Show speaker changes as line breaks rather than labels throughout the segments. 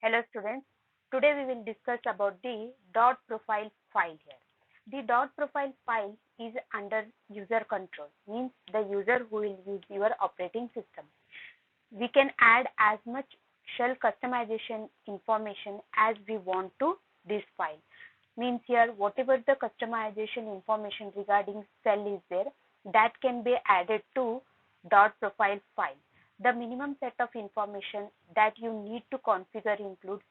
Hello students, today we will discuss about the dot profile file here. The dot profile file is under user control, means the user who will use your operating system. We can add as much shell customization information as we want to this file. Means here whatever the customization information regarding cell is there, that can be added to dot profile file. The minimum set of information that you need to configure includes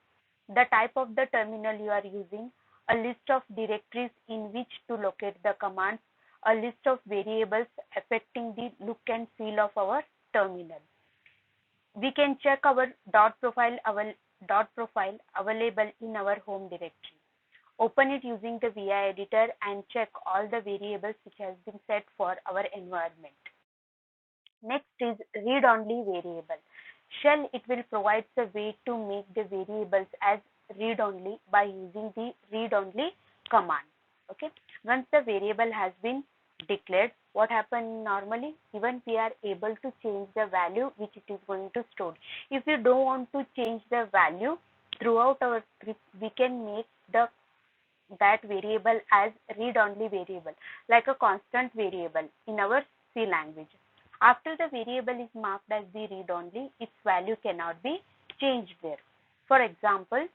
the type of the terminal you are using, a list of directories in which to locate the commands, a list of variables affecting the look and feel of our terminal. We can check our dot profile available in our home directory. Open it using the VI editor and check all the variables which has been set for our environment. Next is read-only variable. Shell, it will provide a way to make the variables as read-only by using the read-only command. Okay. Once the variable has been declared, what happens normally? Even we are able to change the value which it is going to store. If you don't want to change the value throughout our script, we can make that variable as read-only variable, like a constant variable in our C language. After the variable is marked as the read-only, its value cannot be changed there. For example,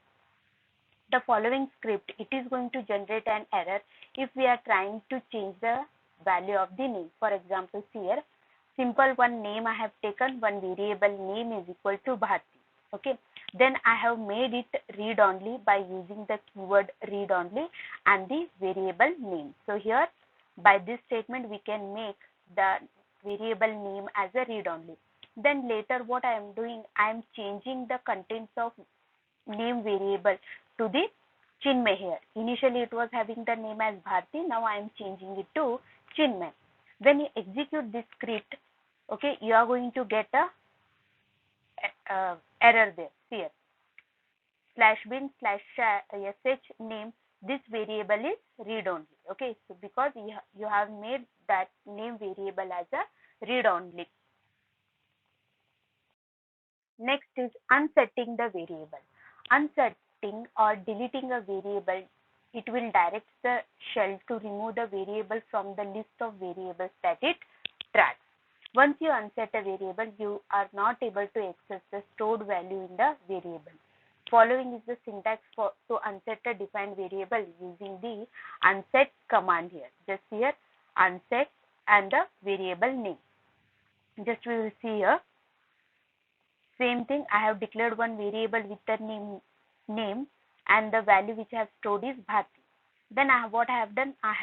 the following script, it is going to generate an error if we are trying to change the value of the name. For example, here, simple one name I have taken, one variable name is equal to Bharti. Okay. Then I have made it read only by using the keyword read only and the variable name. So here, by this statement, we can make the variable name as a read only. Then later what I am doing, I am changing the contents of name variable to the Chinmay here. Initially it was having the name as Bharti, now I am changing it to Chinmay. When you execute this script, okay, you are going to get a error there. Here, /bin/sh name, this variable is read only. Okay, so because you have made that name variable as a read only. Next is unsetting the variable. Unsetting or deleting a variable, it will direct the shell to remove the variable from the list of variables that it tracks. Once you unset a variable, you are not able to access the stored value in the variable. Following is the syntax for to unset a defined variable using the unset command here. Just here, unset and the variable name. Just we will see here. Same thing, I have declared one variable with the name and the value which I have stored is Bharti. Then what I have done, I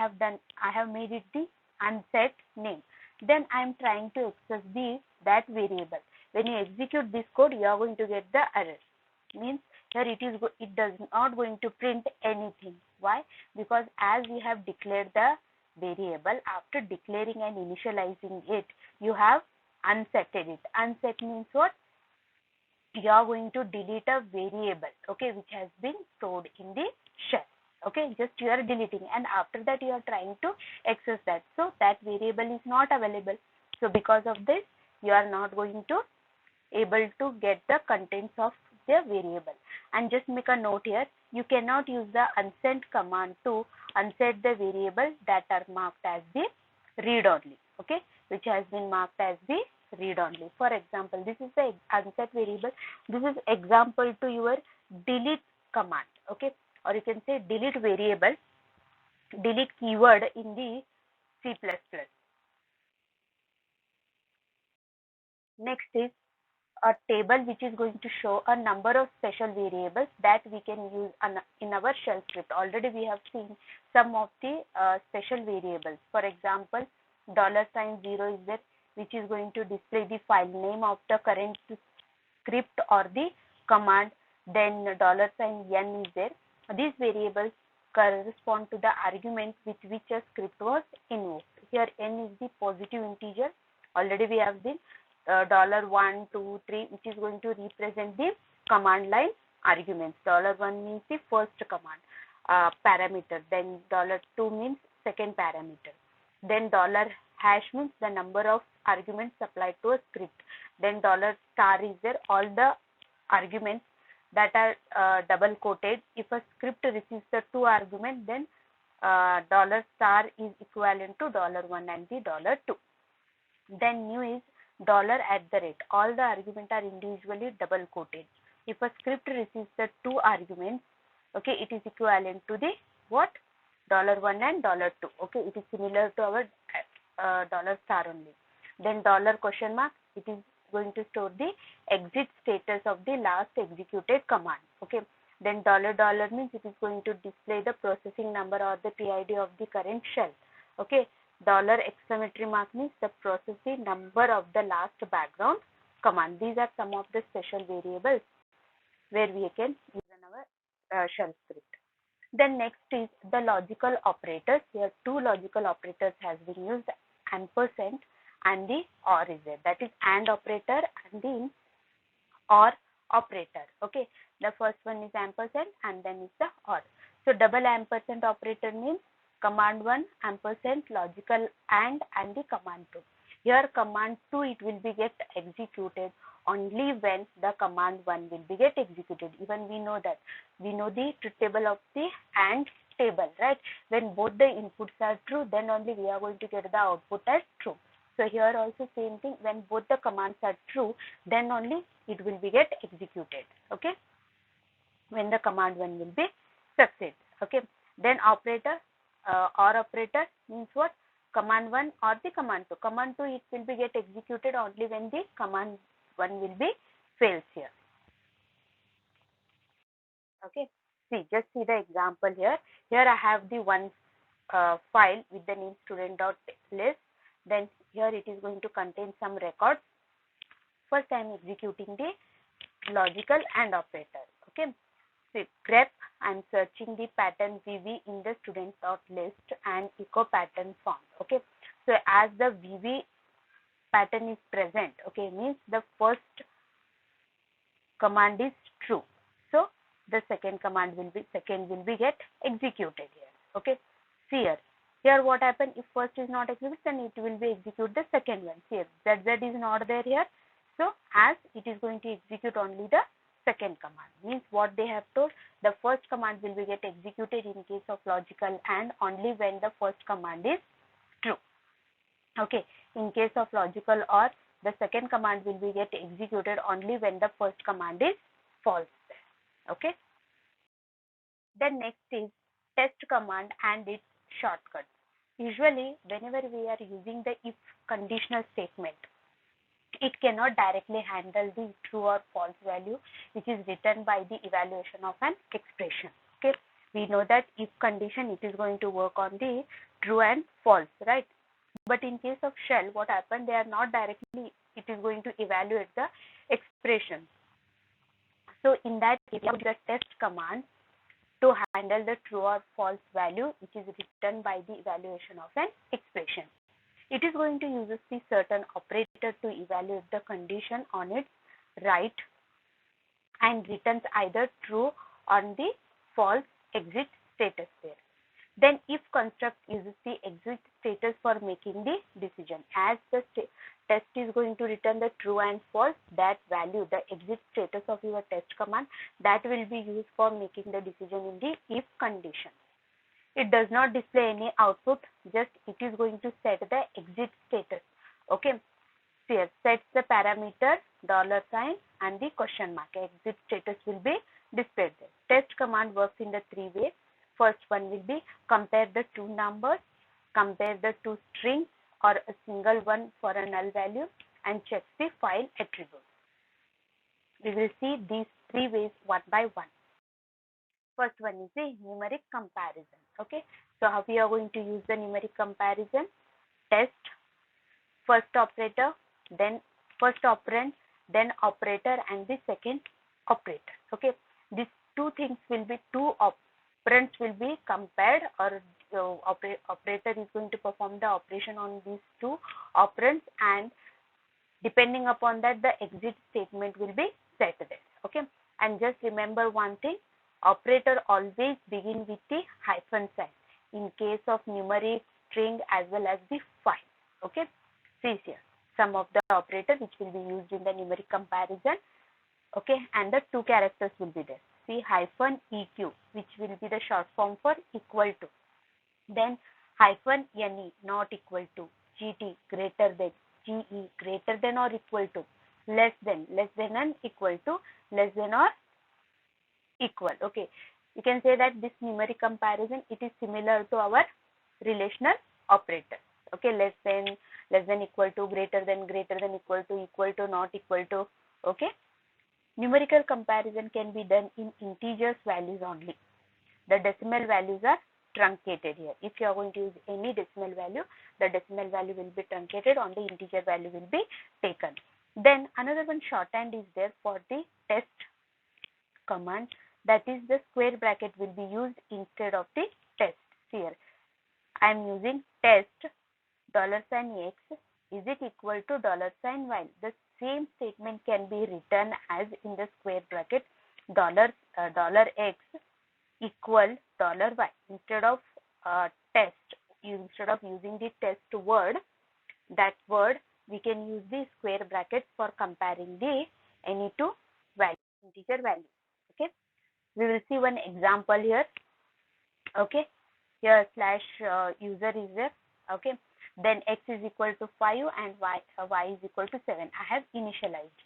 have made it the unset name. Then I am trying to access that variable. When you execute this code, you are going to get the error. Means here it does not going to print anything. Why? Because as we have declared the variable, after declaring and initializing it, you have unsetted it. Unset means what? You are going to delete a variable, okay, which has been stored in the shell. Okay, just you are deleting, and after that you are trying to access that. So that variable is not available. So because of this, you are not going to able to get the contents of the variable. And just make a note here, you cannot use the unset command to unset the variable that are marked as the read only, okay, which has been marked as the read only. For example, this is the unset variable. This is example to your delete command, okay, or you can say delete variable, delete keyword in the C++. Next is a table which is going to show a number of special variables that we can use in our shell script. Already we have seen some of the special variables. For example, $0 is there, which is going to display the file name of the current script or the command. Then $n is there. These variables correspond to the argument with which a script was invoked. Here n is the positive integer. Already we have been $1, 2, 3, which is going to represent the command line arguments. $1 means the first command parameter. Then $2 means second parameter. Then $hash means the number of arguments supplied to a script. Then $star is there, all the arguments that are double quoted. If a script receives the two arguments, then dollar star is equivalent to $1 and the $2. Then new is dollar at the rate. All the arguments are individually double quoted. If a script receives the two arguments, okay, it is equivalent to the what? $1 and $2. Okay, it is similar to our dollar star only. Then dollar question mark, it is going to store the exit status of the last executed command. Okay, then dollar means it is going to display the processing number or the PID of the current shell. Okay, dollar exclamatory mark means the processing number of the last background command. These are some of the special variables where we can use in our shell script. Then next is the logical operators. Here two logical operators has been used, ampersand and the or is there. That is AND operator and the OR operator. Okay, the first one is ampersand and then is the OR. So double ampersand operator means command 1 ampersand logical and the command 2. Here command 2 it will be get executed only when the command 1 will be get executed. Even we know that. We know the truth table of the AND table, right? When both the inputs are true, then only we are going to get the output as true. So here also same thing, when both the commands are true, then only it will be get executed. Okay, when the command 1 will be succeed. Okay, then operator or operator means what? Command 1 or the command 2. Command 2 it will be get executed only when the command 1 will be fails here. Okay, just see the example here. Here I have the one file with the name student.list. Then here it is going to contain some records. First I am executing the logical AND operator. Okay, so grep I am searching the pattern VV in the student.list and echo pattern found. Okay, so as the VV pattern is present, okay, means the first command is true. So the second command will be get executed here. Okay, see here. Here what happen, if first is not executed, then it will be execute the second one. See here, ZZ is not there here. So as it is going to execute only the second command, means what they have told, the first command will be get executed in case of logical and only when the first command is true. Okay, in case of logical or, the second command will be get executed only when the first command is false. Okay, then next is test command and its shortcuts. Usually whenever we are using the if conditional statement, it cannot directly handle the true or false value which is written by the evaluation of an expression. Okay, we know that if condition it is going to work on the true and false, right? But in case of shell, what happened, they are not directly, it is going to evaluate the expression. So in that case, we have the test command to handle the true or false value which is written by the evaluation of an expression. It is going to use the certain operator to evaluate the condition on its right and returns either true on the false exit status there. Then if construct uses the exit status for making the decision. As the test is going to return the true and false, that value, the exit status of your test command, that will be used for making the decision in the if condition. It does not display any output, just it is going to set the exit status. Okay, here sets the parameter $sign and the question mark. Exit status will be displayed there. Test command works in the three ways. First one will be compare the two numbers, compare the two strings or a single one for a null value, and check the file attributes. We will see these three ways one by one. First one is the numeric comparison. Okay, so how we are going to use the numeric comparison? Test, first operator, then first operand, then operator, and the second operator. Okay, these two things will be, two operands will be compared, or operator is going to perform the operation on these two operands, and depending upon that the exit statement will be set there. Okay, and just remember one thing, operator always begin with the hyphen sign in case of numeric, string, as well as the file. Okay, see here some of the operator which will be used in the numeric comparison. Okay, and the two characters will be there. See hyphen EQ, which will be the short form for equal to. Then hyphen NE, not equal to. GT, greater than. GE, greater than or equal to. Less than and equal to, less than or equal. Okay, you can say that this numeric comparison, it is similar to our relational operators. Okay, less than, equal to, greater than, equal to, not equal to. Okay, numerical comparison can be done in integers values only. The decimal values are truncated here. If you are going to use any decimal value, the decimal value will be truncated, on the integer value will be taken. Then another one shorthand is there for the test command, that is the square bracket will be used instead of the test. Here I am using test $x is it equal to $y. The same statement can be written as in the square bracket $x equal $y. Instead of instead of using the test word, that word we can use the square bracket for comparing the any two value, integer value. Okay, we will see one example here. Okay, here slash user is there. Okay, then x is equal to 5 and y is equal to 7. I have initialized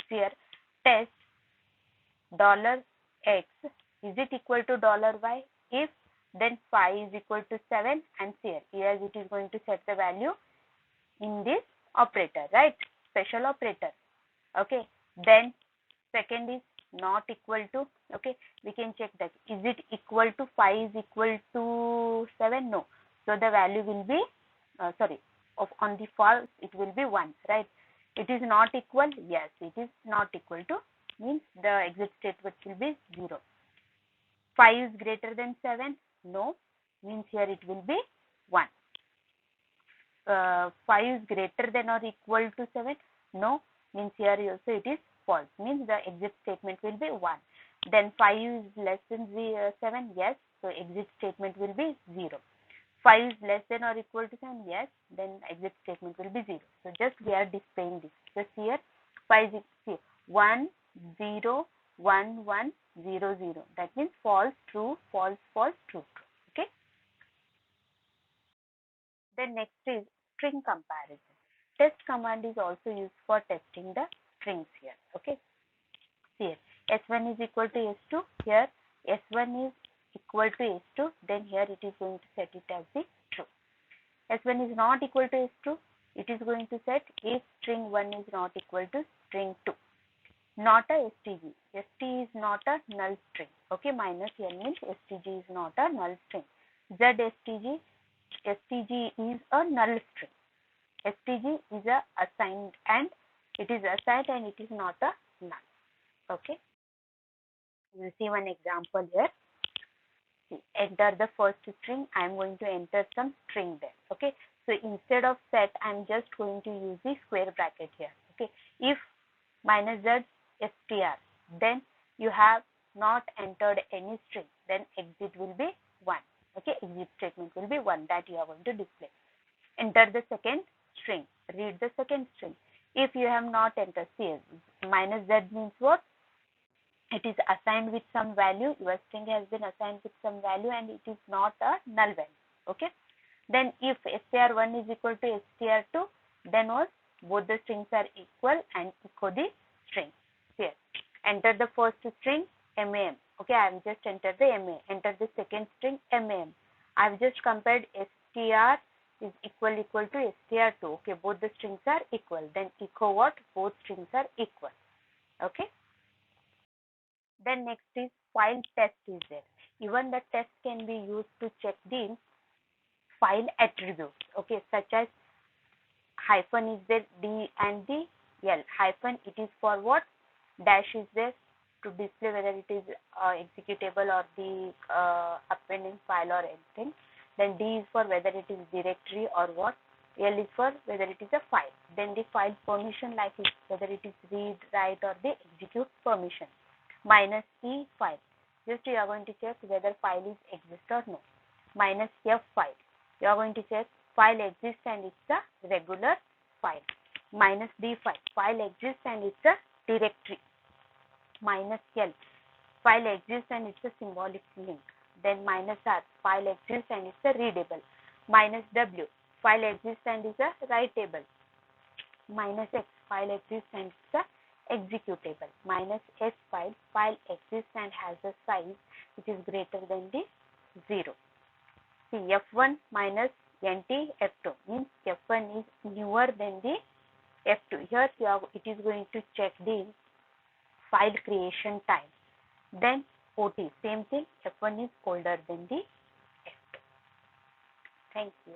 here test $x is it equal to $y. If then 5 is equal to 7, and here it is going to set the value in this operator, right? Special operator. Okay, then second is not equal to. Okay, we can check that is it equal to 5 is equal to 7. No, so the value will be on the false it will be 1, right? It is not equal. Yes, it is not equal to, means the exit statement will be 0. 5 is greater than 7. No, means here it will be 1. 5 is greater than or equal to 7. No, means here also it is false, means the exit statement will be 1. Then 5 is less than 7. Yes, so exit statement will be 0. 5 is less than or equal to 7. Yes, then exit statement will be 0. So just we are displaying this. Just here 5 is 1 0 1 1 0 0. That means false true false false true true. Okay. Then next is string comparison. Test command is also used for testing the strings here. Okay. Here S1 is equal to S2. Here S1 is equal to S2. Then here it is going to set it as the true. S1 is not equal to S2. It is going to set if string 1 is not equal to string 2. Not a STG. ST is not a null string. Okay, minus N means STG is not a null string. ZSTG, STG is a null string. STG is a assigned, and it is assigned and it is not a null. Okay, we will see one example here. See, enter the first string. I am going to enter some string there. Okay, so instead of set, I am just going to use the square bracket here. Okay, if minus Z str, then you have not entered any string, then exit will be 1. Okay, exit statement will be 1, that you are going to display. Enter the second string, read the second string. If you have not entered, see, minus Z means what? It is assigned with some value. Your string has been assigned with some value and it is not a null value. Okay, then if str1 is equal to str2, then what? Both the strings are equal and echo the string. Here enter the first string MAM. Okay, I have just entered the MA. Enter the second string MAM. I have just compared str is equal to str2. Okay, both the strings are equal. Then echo what? Both strings are equal. Okay. Then next is file test is there. Even the test can be used to check the file attributes. Okay, such as hyphen is there, D and the L. Hyphen, it is for what? Dash is there to display whether it is executable or the appending file or anything. Then D is for whether it is directory or what. L is for whether it is a file. Then the file permission, like whether it is read, write or the execute permission. Minus E file. Just you are going to check whether file is exist or no. Minus F file. You are going to check file exists and it's a regular file. Minus D file. File exists and it's a directory. minus L, file exists and it's a symbolic link. Then minus R, file exists and it's a readable. Minus W, file exists and is a writable. Minus X, file exists and it's a executable. Minus S, file exists and has a size which is greater than the 0. See, F1 minus NT F2 means F1 is newer than the F2. Here it is going to check the file creation time. Then OT, same thing, F1 is older than the F2. Thank you.